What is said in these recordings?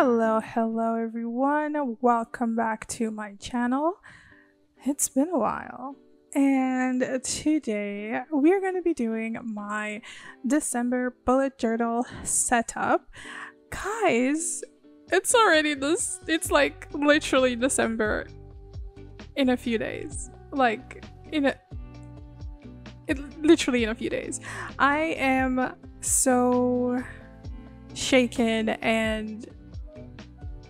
Hello everyone. Welcome back to my channel. It's been a while. And today we're going to be doing my December bullet journal setup. Guys, it's already it's like literally December in a few days. Literally in a few days. I am so shaken and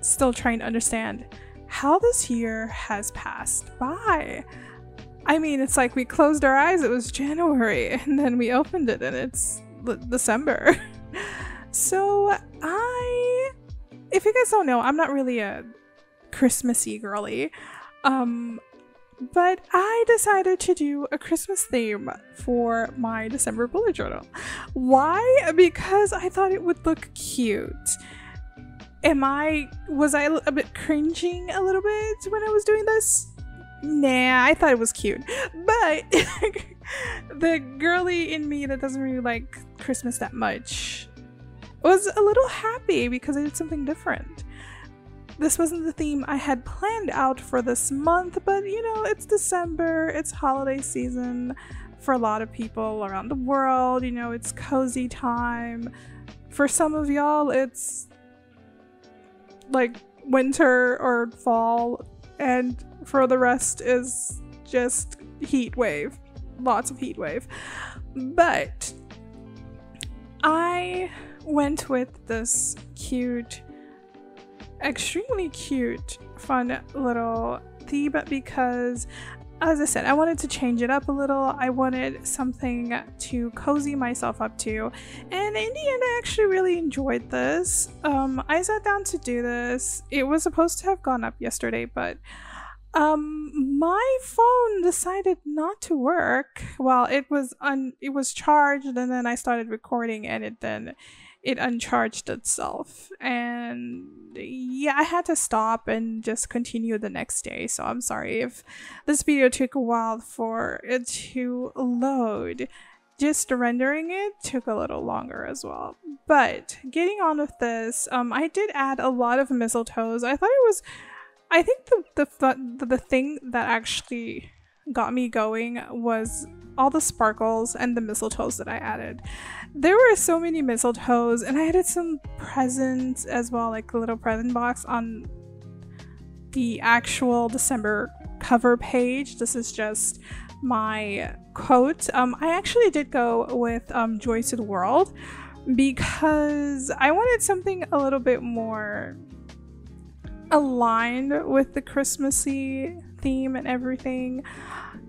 still trying to understand how this year has passed by. I mean, it's like we closed our eyes, it was January, and then we opened it and it's December. So if you guys don't know, I'm not really a Christmassy girly, but I decided to do a Christmas theme for my December bullet journal. Why? Because I thought it would look cute. Was I a bit cringing a little bit when I was doing this? Nah, I thought it was cute. But the girly in me that doesn't really like Christmas that much was a little happy because I did something different. This wasn't the theme I had planned out for this month, but you know, it's December, it's holiday season for a lot of people around the world, you know, it's cozy time. For some of y'all, it's like winter or fall, and for the rest is just heat wave, lots of heat wave. But I went with this cute, extremely cute, fun little theme because, as I said, I wanted to change it up a little. I wanted something to cozy myself up to, and in the end I actually really enjoyed this. I sat down to do this. It was supposed to have gone up yesterday, but my phone decided not to work. Well, it was charged, and then I started recording, and it uncharged itself, and yeah, I had to stop and just continue the next day. So I'm sorry if this video took a while for it to load. Just rendering it took a little longer as well. But getting on with this, I did add a lot of mistletoes. I think the thing that actually got me going was all the sparkles and the mistletoes that I added. There were so many mistletoes, and I added some presents as well, like a little present box on the actual December cover page. This is just my quote. I actually did go with Joy to the World because I wanted something a little bit more aligned with the Christmassy theme and everything.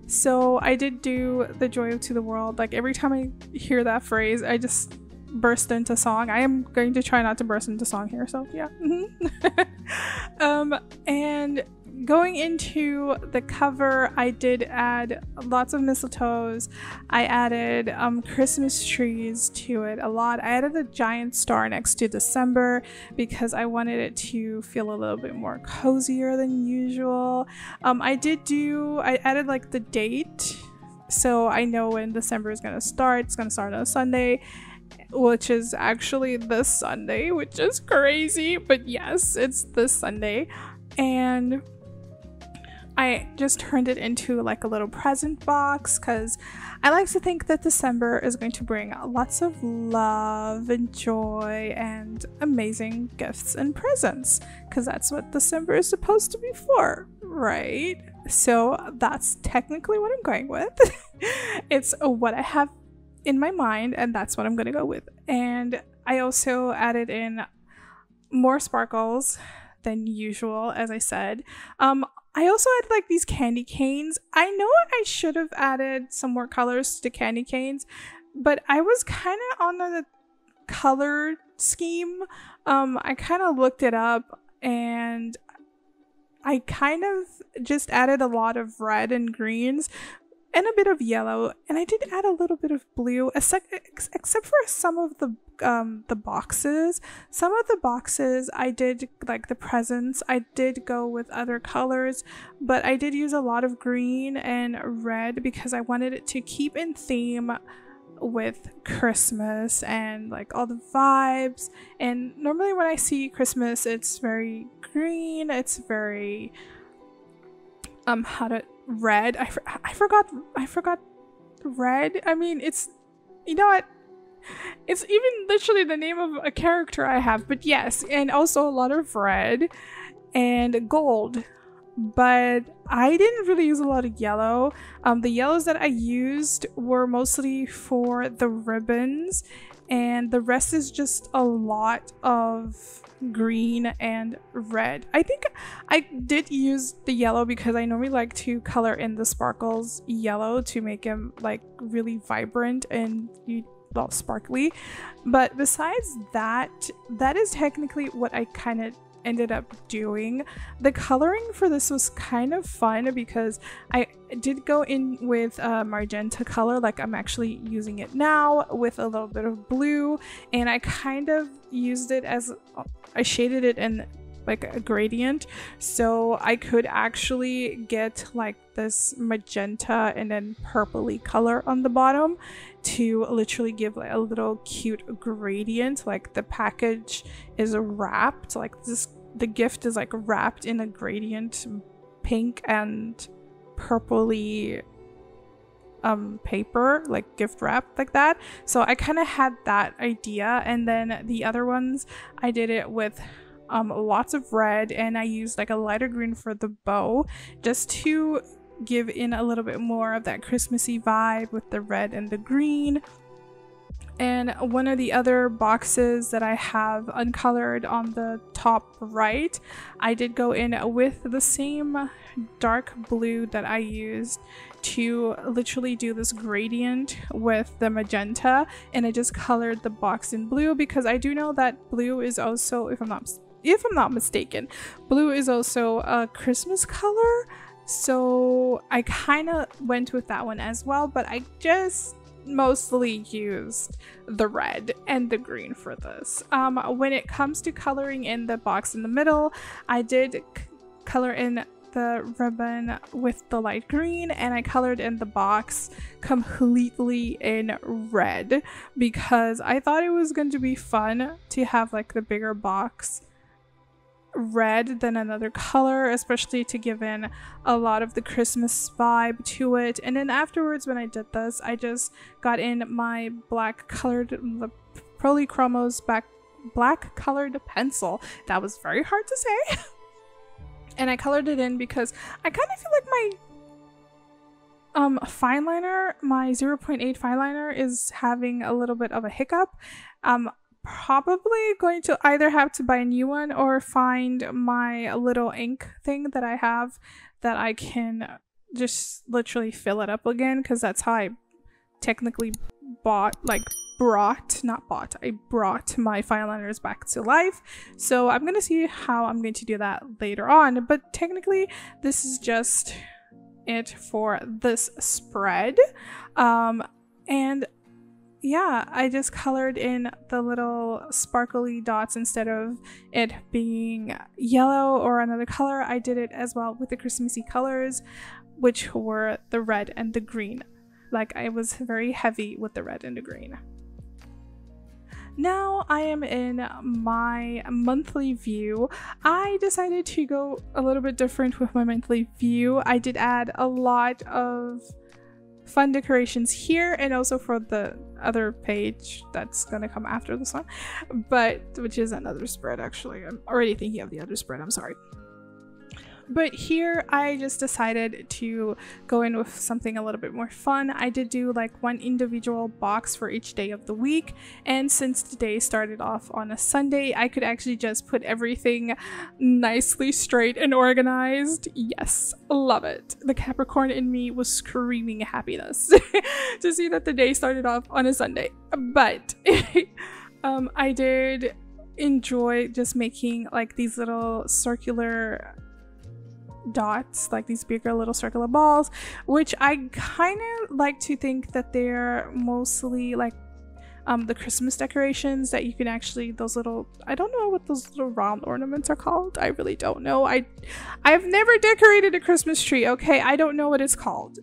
So I did do the Joy to the World. Like every time I hear that phrase, I just burst into song. I am going to try not to burst into song here, so yeah. And going into the cover, I did add lots of mistletoes. I added Christmas trees to it a lot. I added a giant star next to December because I wanted it to feel a little bit more cozier than usual. I added like the date, so I know when December is gonna start. It's gonna start on a Sunday, which is actually this Sunday, which is crazy, but yes, it's this Sunday. And I just turned it into like a little present box because I like to think that December is going to bring lots of love and joy and amazing gifts and presents, because that's what December is supposed to be for, right? So that's technically what I'm going with. It's what I have in my mind, and that's what I'm going to go with. And I also added in more sparkles than usual, as I said. I also had like these candy canes. I know I should have added some more colors to candy canes, but I was kind of on a color scheme. I kind of looked it up, and I kind of just added a lot of red and greens and a bit of yellow, and I did add a little bit of blue, except for some of the boxes. Some of the boxes I did, like the presents, I did go with other colors, but I did use a lot of green and red because I wanted it to keep in theme with Christmas and like all the vibes. And normally when I see Christmas, it's very green, it's very red. I forgot red. I mean, it's, you know what, it's even literally the name of a character I have, but yes, and also a lot of red and gold. But I didn't really use a lot of yellow. The yellows that I used were mostly for the ribbons, and the rest is just a lot of green and red. I think I did use the yellow because I normally like to color in the sparkles yellow to make them like really vibrant and well, sparkly. But besides that, that is technically what I kind of ended up doing. The coloring for this was kind of fun because I did go in with a magenta color, like I'm actually using it now, with a little bit of blue, and I kind of used it as, I shaded it in like a gradient, so I could actually get like this magenta and then purpley color on the bottom to literally give like a little cute gradient. Like the package is wrapped, like this, the gift is like wrapped in a gradient pink and purpley paper, like gift wrap like that. So I kind of had that idea, and then the other ones I did it with lots of red, and I used like a lighter green for the bow just to give in a little bit more of that Christmassy vibe with the red and the green. And one of the other boxes that I have uncolored on the top right, I did go in with the same dark blue that I used to literally do this gradient with the magenta, and I just colored the box in blue because I do know that blue is also, if I'm not mistaken, blue is also a Christmas color. So I kind of went with that one as well, but I just mostly used the red and the green for this. When it comes to coloring in the box in the middle, I did color in the ribbon with the light green, and I colored in the box completely in red because I thought it was going to be fun to have like the bigger box red than another color, especially to give in a lot of the Christmas vibe to it. And then afterwards, when I did this, I just got in my black colored, the Polychromos black colored pencil. That was very hard to say. And I colored it in because I kind of feel like my fine liner, my 0.8 fine liner is having a little bit of a hiccup. Probably going to either have to buy a new one or find my little ink thing that I have that I can just literally fill it up again, because that's how I technically brought my fine liners back to life. So I'm gonna see how I'm going to do that later on, but technically this is just it for this spread. And yeah, I just colored in the little sparkly dots instead of it being yellow or another color. I did it as well with the Christmassy colors, which were the red and the green. Like, I was very heavy with the red and the green. Now I am in my monthly view. I decided to go a little bit different with my monthly view. I did add a lot of fun decorations here, and also for the other page that's gonna come after this one, but which is another spread. Actually, I'm already thinking of the other spread, I'm sorry. But here I just decided to go in with something a little bit more fun. I did do like one individual box for each day of the week, and since the day started off on a Sunday, I could actually just put everything nicely straight and organized. Yes, love it. The Capricorn in me was screaming happiness to see that the day started off on a Sunday. But I did enjoy just making like these little circular dots, like these bigger little circular balls, which I kind of like to think that they're mostly like the Christmas decorations that you can actually, those little, I don't know what those little round ornaments are called. I really don't know. I've never decorated a Christmas tree, okay? I don't know what it's called.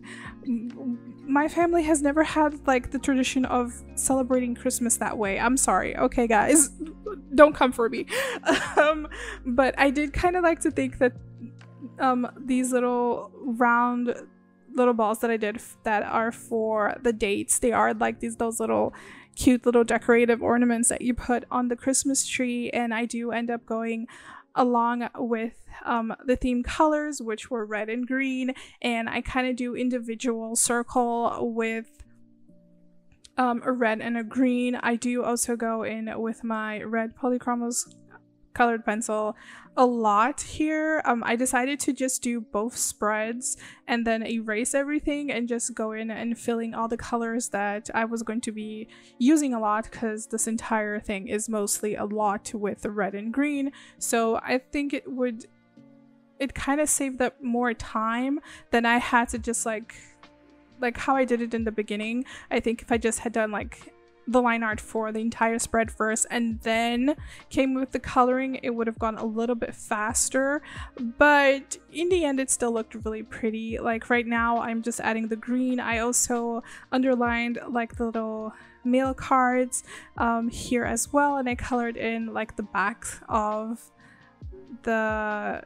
my family has never had like the tradition of celebrating Christmas that way. I'm sorry. Okay, guys, don't come for me. But I did kind of like to think that these little round little balls that I did that are for the dates, they are like those little cute little decorative ornaments that you put on the Christmas tree, and I do end up going along with the theme colors, which were red and green, and I kind of do individual circle with a red and a green. I do also go in with my red polychromos colored pencil a lot here. I decided to just do both spreads and then erase everything and just go in and filling all the colors that I was going to be using a lot, because this entire thing is mostly a lot with red and green. So I think it kind of saved up more time than I had to just like how I did it in the beginning. I think if I just had done like the line art for the entire spread first and then came with the coloring, it would have gone a little bit faster, but in the end it still looked really pretty. Like right now I'm just adding the green. I also underlined like the little mail cards here as well, and I colored in like the back of the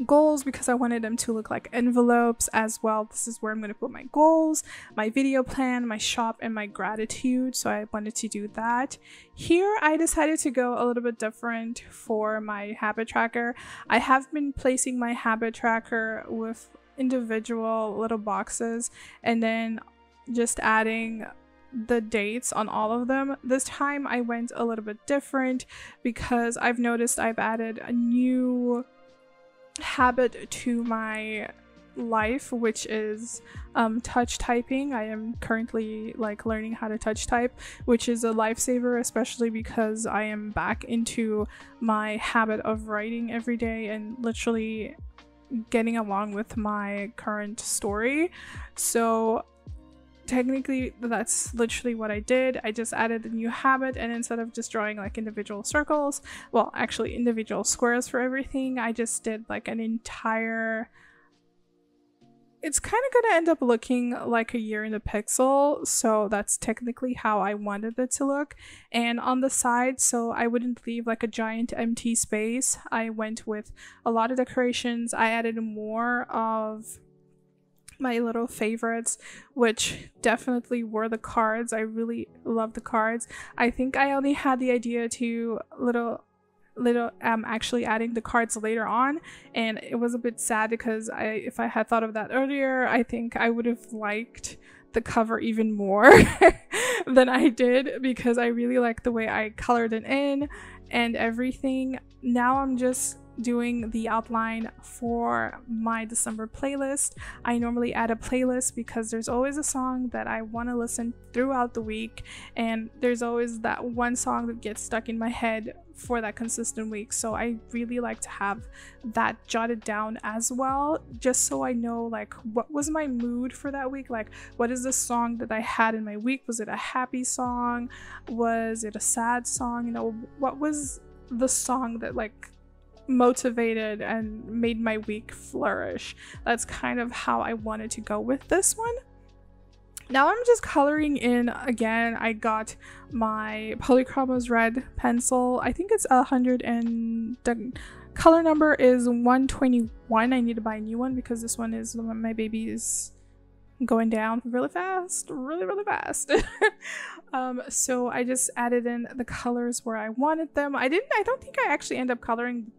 goals because I wanted them to look like envelopes as well. This is where I'm going to put my goals, my video plan, my shop, and my gratitude, so I wanted to do that. Here I decided to go a little bit different for my habit tracker. I have been placing my habit tracker with individual little boxes and then just adding the dates on all of them. This time I went a little bit different because I've noticed I've added a new habit to my life, which is touch typing. I am currently like learning how to touch type, which is a lifesaver, especially because I am back into my habit of writing every day and literally getting along with my current story. So technically that's literally what I did. I just added a new habit, and instead of just drawing like individual circles, well actually individual squares for everything, I just did like an entire, it's kind of gonna end up looking like a year in a pixel, so that's technically how I wanted it to look. And on the side, so I wouldn't leave like a giant empty space, I went with a lot of decorations. I added more of my little favorites, which definitely were the cards. I really love the cards. I think I only had the idea to actually adding the cards later on, and it was a bit sad because if I had thought of that earlier, I think I would have liked the cover even more than I did, because I really like the way I colored it in and everything. Now I'm just doing the outline for my December playlist. I normally add a playlist because there's always a song that I want to listen throughout the week, and there's always that one song that gets stuck in my head for that consistent week. So I really like to have that jotted down as well, just so I know like what was my mood for that week, like what is the song that I had in my week. Was it a happy song? Was it a sad song? You know, what was the song that like motivated and made my week flourish? That's kind of how I wanted to go with this one. Now I'm just coloring in again. I got my Polychromos red pencil. I think it's 100 and the color number is 121. I need to buy a new one because this one is, my baby is going down really fast, really fast. So I just added in the colors where I wanted them. I don't think I actually end up coloring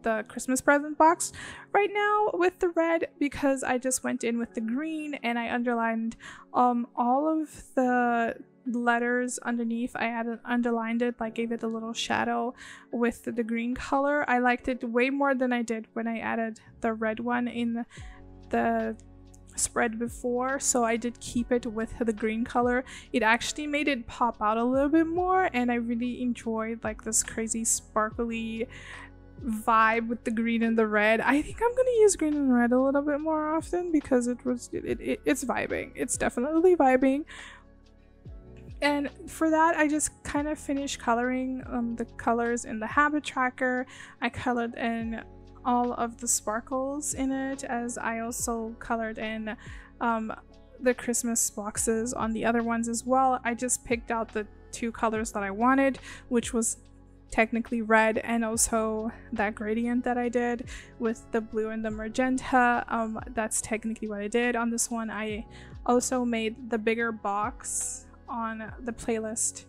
the Christmas present box right now with the red, because I just went in with the green and I underlined all of the letters underneath. I underlined it, like gave it a little shadow with the green color. I liked it way more than I did when I added the red one in the spread before, so I did keep it with the green color. It actually made it pop out a little bit more, and I really enjoyed like this crazy sparkly vibe with the green and the red. I think I'm gonna use green and red a little bit more often because it's vibing. It's definitely vibing. And for that, I just kind of finished coloring the colors in the habit tracker. I colored in all of the sparkles in it, as I also colored in the Christmas boxes on the other ones as well. I just picked out the 2 colors that I wanted, which was technically red and also that gradient that I did with the blue and the magenta. That's technically what I did on this one. I also made the bigger box on the playlist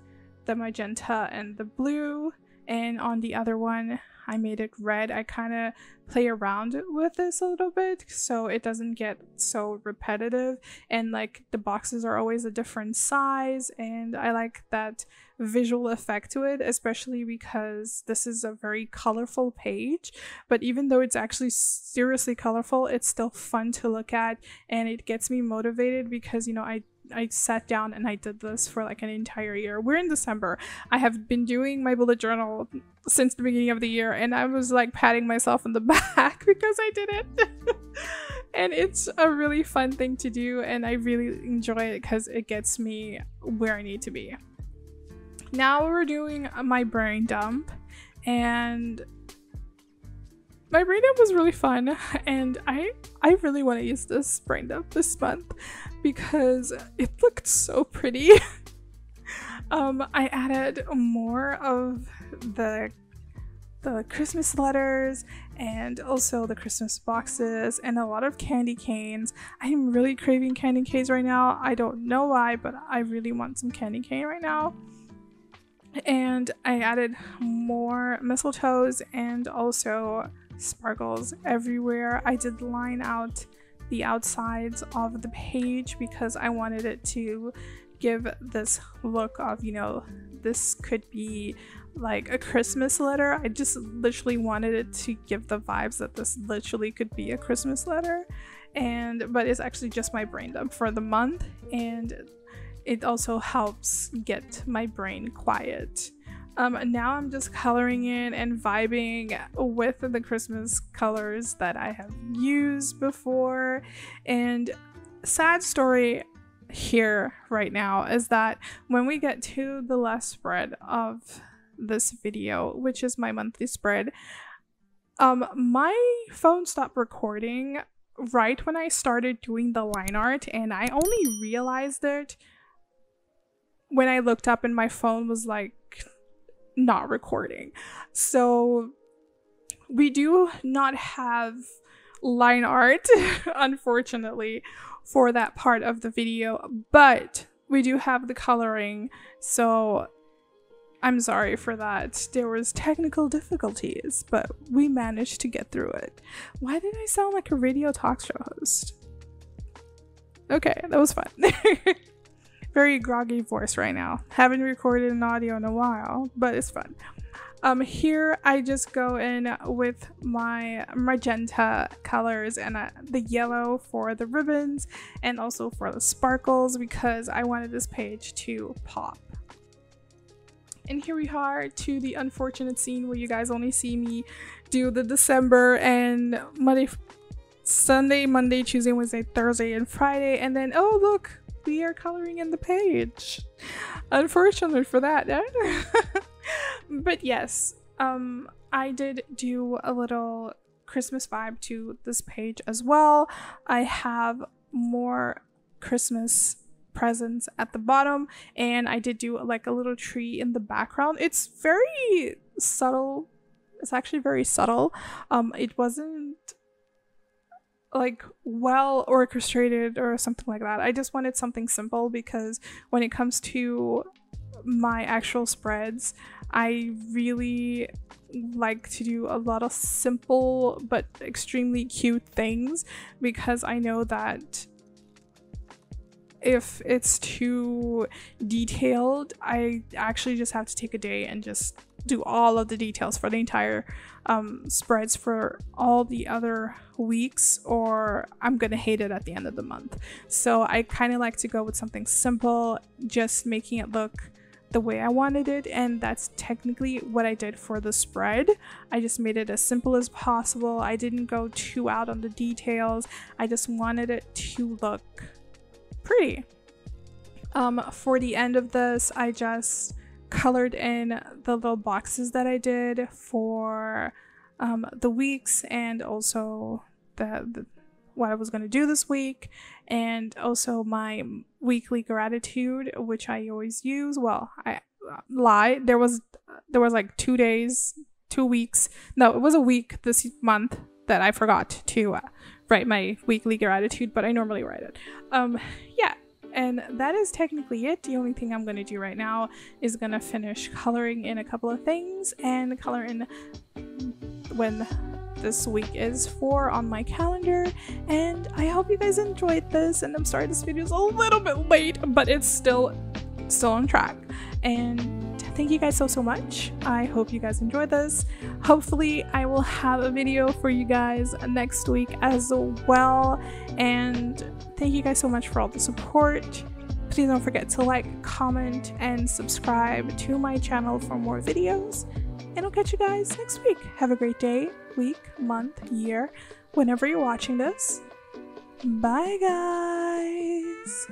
the magenta and the blue, and on the other one I made it red. I kind of play around with this a little bit so it doesn't get so repetitive, and like the boxes are always a different size, and I like that visual effect to it, especially because this is a very colorful page. But even though it's actually seriously colorful, it's still fun to look at, and it gets me motivated because, you know, I sat down and I did this for like an entire year. We're in December. I have been doing my bullet journal since the beginning of the year, and I was like patting myself on the back because I did it. And it's a really fun thing to do, and I really enjoy it because it gets me where I need to be. Now we're doing my brain dump, and my brain dump was really fun, and I really want to use this brain dump this month because it looked so pretty. I added more of the Christmas letters and also the Christmas boxes and a lot of candy canes. I am really craving candy canes right now. I don't know why, but I really want some candy cane right now. And I added more mistletoes and also sparkles everywhere. I did line out the outsides of the page because I wanted it to give this look of, you know, this could be like a Christmas letter. I just literally wanted it to give the vibes that this literally could be a Christmas letter, but it's actually just my brain dump for the month, and it also helps get my brain quiet. Now I'm just coloring in and vibing with the Christmas colors that I have used before. And sad story here right now is that when we get to the last spread of this video, which is my monthly spread, my phone stopped recording right when I started doing the line art, and I only realized it when I looked up and my phone was like not recording. So we do not have line art unfortunately for that part of the video, but we do have the coloring, so I'm sorry for that. There was technical difficulties, but we managed to get through it. Why did I sound like a radio talk show host? Okay, that was fun. Very groggy voice right now. Haven't recorded an audio in a while, but it's fun. Here I just go in with my magenta colors and the yellow for the ribbons and also for the sparkles because I wanted this page to pop. And here we are to the unfortunate scene where you guys only see me do the December and Sunday, Monday, Tuesday, Wednesday, Thursday, and Friday, and then oh look, we are coloring in the page. Unfortunately for that. But yes, I did do a little Christmas vibe to this page as well. I have more Christmas presents at the bottom, and I did do like a little tree in the background. It's very subtle. It's actually very subtle. It wasn't like well orchestrated or something like that. I just wanted something simple because when it comes to my actual spreads, I really like to do a lot of simple but extremely cute things because I know that if it's too detailed, I actually just have to take a day and just do all of the details for the entire spreads for all the other weeks, or I'm gonna hate it at the end of the month. So I kind of like to go with something simple, just making it look the way I wanted it, and that's technically what I did for the spread. I just made it as simple as possible. I didn't go too out on the details. I just wanted it to look pretty. For the end of this, I just colored in the little boxes that I did for the weeks and also the what I was going to do this week, and also my weekly gratitude, which I always use. Well, I lied. There was like 2 days, 2 weeks. No, it was a week this month that I forgot to write my weekly gratitude, but I normally write it. Yeah. And that is technically it. The only thing I'm going to do right now is going to finish coloring in a couple of things and color in when this week is for on my calendar. And I hope you guys enjoyed this, and I'm sorry this video is a little bit late, but it's still on track. And thank you guys so much. I hope you guys enjoyed this. Hopefully I will have a video for you guys next week as well. And thank you guys so much for all the support. Please don't forget to like, comment, and subscribe to my channel for more videos. And I'll catch you guys next week. Have a great day, week, month, year, whenever you're watching this. Bye guys.